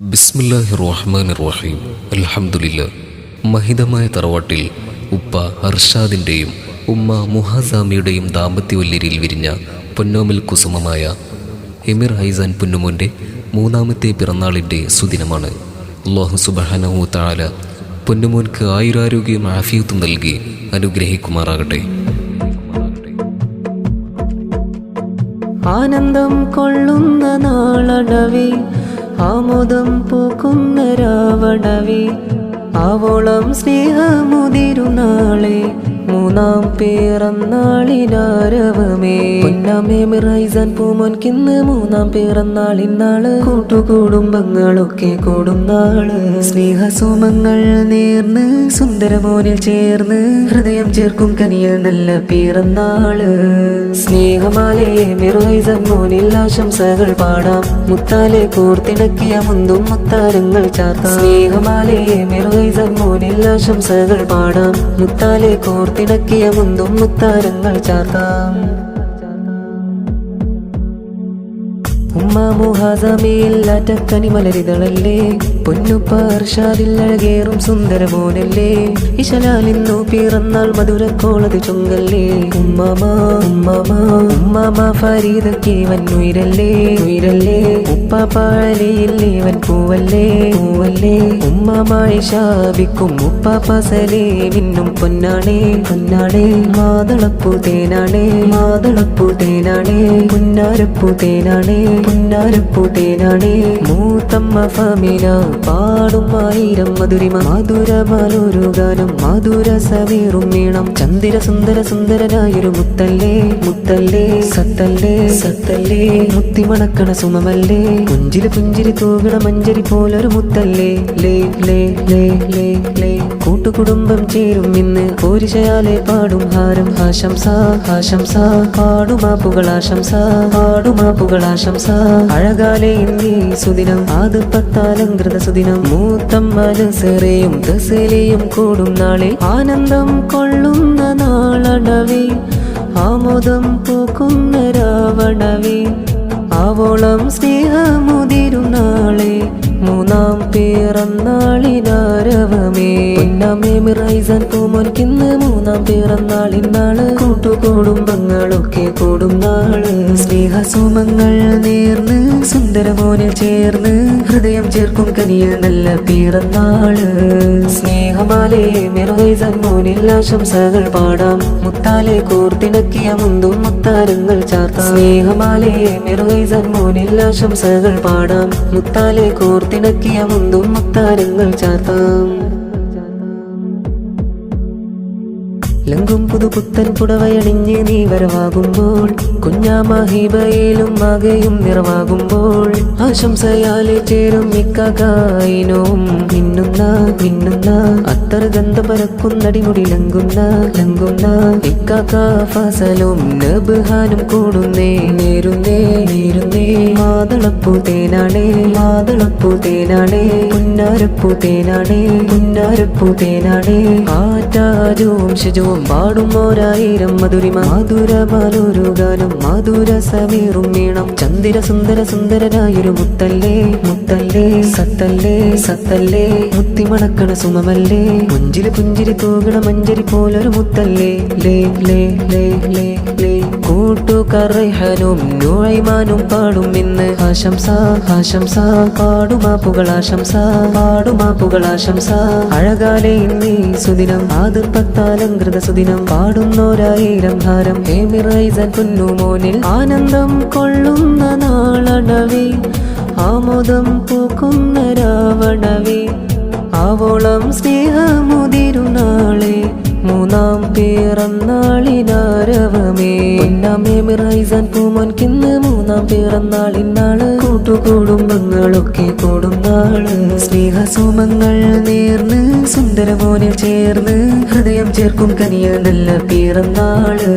ബിസ്മില്ലാഹിർ റഹ്മാനിർ റഹീം. അൽഹംദുലില്ലാ. മഹിതമായ തറവാട്ടിൽ ഉപ്പ അർഷാദിൻ്റെയും ഉമ്മ മുഹാസാമിയുടെയും ദാമ്പത്യവല്യരിൽ വിരിഞ്ഞ പൊന്നോമൽ കുസുമമായ എമിർ ഹൈസാൻ പൊന്നുമോൻ്റെ മൂന്നാമത്തെ പിറന്നാളിൻ്റെ സുദിനമാണ്. അല്ലാഹു സുബ്ഹാനഹു വ തആല പൊന്നുമോൻക്ക് ആയുരാരോഗ്യവും ആഫിയത്തും നൽകി അനുഗ്രഹിക്കുമാറാകട്ടെ. ആനന്ദം കൊള്ളുന്ന നാളടവേ, ആമോദം പൂക്കുന്ന രാവണവേ, ആവോളം സ്നേഹമുതിരുന്നാളെ, മൂന്നാം പിറന്നാളിനാരവമേ. പൊന്നാമേ എമിർ ഹൈസാൻ പൂമോൻക്കിന്ന് മൂന്നാം പിറന്നാളിനാള്. കൂട്ടുകുടുംബങ്ങളൊക്കെ കൂടും നാള്. സ്നേഹസുമങ്ങൾ നേർന്ന് സുന്ദരമോനിൽ ചേർന്ന് ഹൃദയം ചേർക്കും കനിയിൽ നല്ല പിറന്നാള്. സ്നേഹമാലയെ എമിർ ഹൈസാൻ മോനിൽ ആശംസകൾ പാടാം. മുത്താലെ കോർത്തിണക്കിയ മുന്തും മുത്താരങ്ങൾ ചാർത്താം. സ്നേഹമാലയെ എമിർ ഹൈസാൻ മോനിൽ ആശംസകൾ പാടാം. മുത്താലെ കോർത്തിണക്കിയ മുന്തും മുത്താരങ്ങൾ ചാർത്താം. ഉമ്മ മുഹാസാമിയില്ലാറ്റക്കനി മലരിതളല്ലേ, പൊന്നുപ്പ അർഷാദിൽ അഴകേറും സുന്ദരമോനല്ലേ, ഇശലാലിന്നു പിറന്നാൾ മധുരക്കോളത് ചൊങ്കല്ലേ. ഉമ്മാമ ഫരീദക്ക് ഇവൻ ഉയരല്ലേ ഉയരല്ലേ, ഉപ്പാപ്പ അലിയില്ലേവൻ പൂവല്ലേ പൂവല്ലേ. ഉമ്മാമ ഇശാബിക്കും ഉപ്പാപ്പ സലീമിന്നും പൊന്നാണേ പൊന്നാണേ. മാതളപ്പൂ തേനാണേ മാതളപ്പൂ തേനാണേ, പുന്നാരപ്പൂ തേനാണേ പുന്നാരപ്പൂ തേനാണേ. മൂത്തമ്മ ഫമിന പാടും ആയിരം മധുരിമ, മധുരമാലൊരു ഗാനം മധുര സമീറും വീണം. ചന്ദിര സുന്ദര സുന്ദരനായൊരു മുത്തല്ലേ മുത്തല്ലേ, സത്തല്ലേ സത്തല്ലേ, മുത്തിമണക്കണ സുമമല്ലേ, പുഞ്ചിരി പുഞ്ചിരി തൂകണ മഞ്ചരി പോലൊരു മുത്തല്ലേ. ലേ ലേ ലേ ലേ ലേ, കൂട്ടുകുടുംബം ചേരും ഇന്ന് പോരിശയാലെ പാടും ഹാരം. ആശംസ ആശംസ പാടുമാപ്പുകൾ ആശംസ പാടുമാപ്പുകൾ ആശംസ. അഴകാലെ ഇന്നീ സുദിനം ആദ്യപ്പത്താലങ്കൃത സുദിനം. മൂത്തമ്മ നസറയും തസലിയും കൂടും നാളെ, ആനന്ദം കൊള്ളുന്ന നാളടവേ, ആമോദം പൂക്കുന്ന രാവണവേ, ആവോളം സ്നേഹമുതിരുന്നാളെ, മൂന്നാം പിറന്നാളിനാരവമേ. പൊന്നാമേ എമിർ ഹൈസാൻ പൂമോൻക്കിന്ന് മൂന്നാം പിറന്നാളിനാള്. കൂട്ടുകുടുംബങ്ങളൊക്കെ കൂടും നാള്. സ്നേഹസുമങ്ങൾ നേർന്ന് സുന്ദരമോനിൽ ചേർന്ന് ഹൃദയം ചേർക്കും കനിയിൽ നല്ല പിറന്നാള്. സ്നേഹമാലയെ എമിർ ഹൈസാൻ മോനിൽ ആശംസകൾ പാടാം. മുത്താലെ കോർത്തിണക്കിയ മുന്തും മുത്താരങ്ങൾ ചാർത്താം. സ്നേഹമാലയെ എമിർ ഹൈസാൻ മോനിൽ ആശംസകൾ പാടാം. മുത്താലെ കോർത്തിണക്കിയ മുന്തും മുത്താരങ്ങൾ ചാർത്താം. ലങ്കും പുതുപുത്തൻ പുടവയണിഞ്ഞ് നീ വരവാകുമ്പോൾ, കുഞ്ഞാമഹിബയിലും മകയും നിറവാകുമ്പോൾ, ആശംസയാലെ ചേരും മിക്കാകായിനവും മിന്നുന്ന മിന്നുന്ന അത്തർ ഗന്ധ പരക്കുന്നടിമുടി ലങ്കുന്ന ലങ്കുന്ന ഇക്കാക്ക ഫസലും നബ്ഹാനും കൂടുന്നേ നേരുന്നേ നേരുന്നേ. മാതളപ്പൂ തേനാണേ മാതളപ്പൂ തേനാണേ, പുന്നാരപ്പൂ തേനാണേ പുന്നാരപ്പൂ തേനാണേ. ആറ്റാജവും ശജവും പാടും ഓരായിരം മധുരിമ, മധുരമാലൊരു ഗാനം മധുര സമീറും വീണം. ചന്ദിര സുന്ദര സുന്ദരനായൊരു മുത്തല്ലേ മുത്തല്ലേ, സത്തല്ലേ സത്തല്ലേ, മുത്തിമണക്കണ സുമമല്ലേ, പുഞ്ചിരി പുഞ്ചിരി തൂകണ മഞ്ചരി പോലൊരു മുത്തല്ലേ. ലേ ലേ ലേ ലേ ലേ, കൂട്ടുകാർ റൈഹാനും നുഐമാനും പാടും ഇന്ന് ആശംസ ആശംസ പാടുമാപ്പുകൾ ആശംസ പാടുമാപ്പുകൾ ആശംസ. അഴകാലെ ഇന്നീ സുദിനം ആദ്യപ്പത്താലങ്കൃത സുദിനം. പാടുന്നോരായിരം ഹാരം എമിർ ഹൈസാൻ പൊന്നുമോനിൽ, ആനന്ദം കൊള്ളുന്ന നാളടവേ, ആമോദം പൂക്കുന്ന രാവണവേ, ആവോളം സ്നേഹമുതിരുന്നാളെ, മൂന്നാം പിറന്നാളിനാരവമേ. പൊന്നാമേ എമിർ ഹൈസാൻ പൂമോൻക്കിന്ന് മൂന്നാം പിറന്നാളിനാള്. കൂട്ടുകുടുംബങ്ങളൊക്കെ കൂടും നാള്. സ്നേഹസുമങ്ങൾ നേർന്ന് സുന്ദരമോനിൽ ചേർന്ന് ഹൃദയം ചേർക്കും കനിയിൽ നല്ല പിറന്നാള്.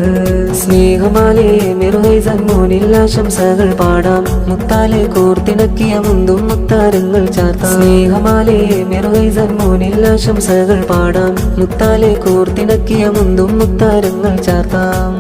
സ്നേഹമാലയെ എമിർ ഹൈസാൻ മോനിൽ ആശംസകൾ പാടാം. മുത്താലെ കോർത്തിണക്കിയ മുന്തും മുത്താരങ്ങൾ ചാർത്താം. സ്നേഹമാലയെ എമിർ ഹൈസാൻ മോനിൽ ആശംസകൾ പാടാം. മുത്താലെ കോർത്തിണക്കിയ മുന്തും മുത്താരങ്ങൾ ചാർത്താം.